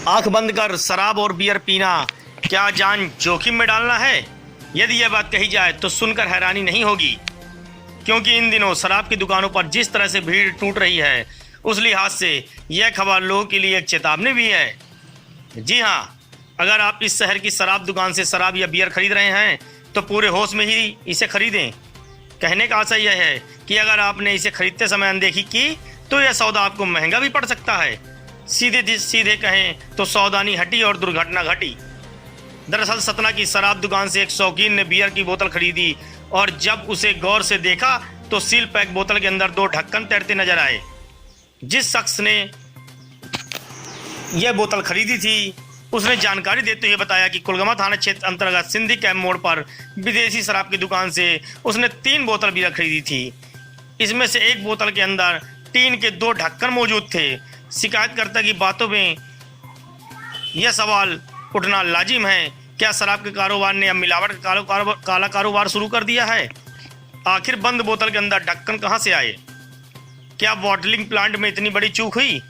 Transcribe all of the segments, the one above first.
आंख बंद कर शराब और बियर पीना क्या जान जोखिम में डालना है? यदि यह बात कही जाए तो सुनकर हैरानी नहीं होगी, क्योंकि इन दिनों शराब की दुकानों पर जिस तरह से भीड़ टूट रही है, उस लिहाज से यह खबर लोगों के लिए एक चेतावनी भी है। जी हाँ, अगर आप इस शहर की शराब दुकान से शराब या बियर खरीद रहे हैं तो पूरे होश में ही इसे खरीदें। कहने का आशय यह है कि अगर आपने इसे खरीदते समय अनदेखी की तो यह सौदा आपको महंगा भी पड़ सकता है। सीधे सीधे कहें तो सौदानी हटी और दुर्घटना घटी। दरअसल सतना की शराब दुकान से एक शौकीन ने बियर की बोतल खरीदी और जब उसे गौर से देखा तो सील पैक बोतल के अंदर 2 ढक्कन तैरते नजर आए। जिस शख्स ने यह बोतल खरीदी थी उसने जानकारी देते हुए बताया कि कुलगमा थाना क्षेत्र अंतर्गत सिंधी कैंप मोड़ पर विदेशी शराब की दुकान से उसने 3 बोतल बियर खरीदी थी। इसमें से एक बोतल के अंदर टीन के 2 ढक्कन मौजूद थे। शिकायतकर्ता की बातों में यह सवाल उठना लाजिम है, क्या शराब के कारोबार ने अब मिलावट का काला कारोबार शुरू कर दिया है? आखिर बंद बोतल के अंदर ढक्कन कहां से आए? क्या बॉटलिंग प्लांट में इतनी बड़ी चूक हुई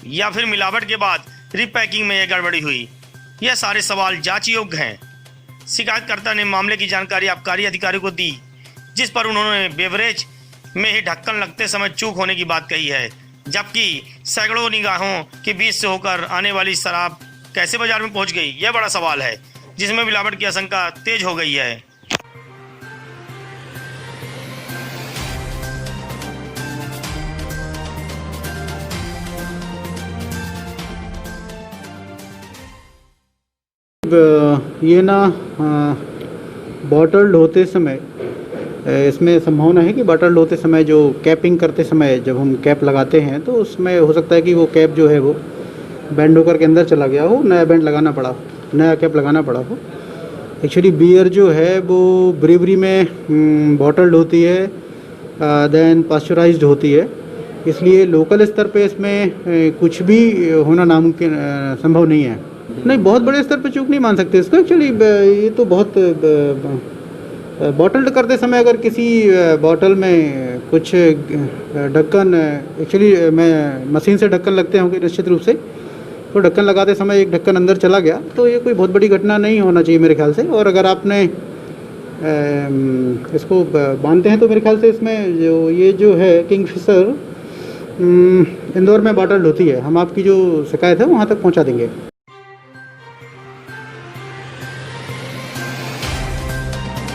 या फिर मिलावट के बाद रिपैकिंग में यह गड़बड़ी हुई? यह सारे सवाल जांच योग्य हैं। शिकायतकर्ता ने मामले की जानकारी आबकारी अधिकारी को दी, जिस पर उन्होंने बेवरेज में ही ढक्कन लगते समय चूक होने की बात कही है, जबकि सैकड़ों निगाहों के बीच से होकर आने वाली शराब कैसे बाजार में पहुंच गई, यह बड़ा सवाल है, जिसमें मिलावट की आशंका तेज हो गई है। ये ना बॉटल्ड होते समय इसमें संभावना है कि बॉटल्ड होते समय जो कैपिंग करते समय जब हम कैप लगाते हैं तो उसमें हो सकता है कि वो कैप जो है वो बैंड होकर के अंदर चला गया हो, नया बैंड लगाना पड़ा हो, नया कैप लगाना पड़ा हो। एक्चुअली बियर जो है वो ब्रीवरी में बॉटल्ड होती है, देन पास्चराइज्ड होती है, इसलिए लोकल स्तर पे इसमें कुछ भी होना नामुमकिन संभव नहीं है। नहीं, बहुत बड़े स्तर पे चूक नहीं मान सकते इसको। एक्चुअली ये तो बहुत बॉटल्ड करते समय अगर किसी बॉटल में कुछ ढक्कन, एक्चुअली मैं मशीन से ढक्कन लगते होंगे निश्चित रूप से, तो ढक्कन लगाते समय एक ढक्कन अंदर चला गया तो ये कोई बहुत बड़ी घटना नहीं होना चाहिए मेरे ख्याल से। और अगर आपने इसको बांधते हैं तो मेरे ख्याल से इसमें जो है किंगफिशर इंदौर में बॉटल्ड होती है। हम आपकी जो शिकायत है वहाँ तक पहुँचा देंगे।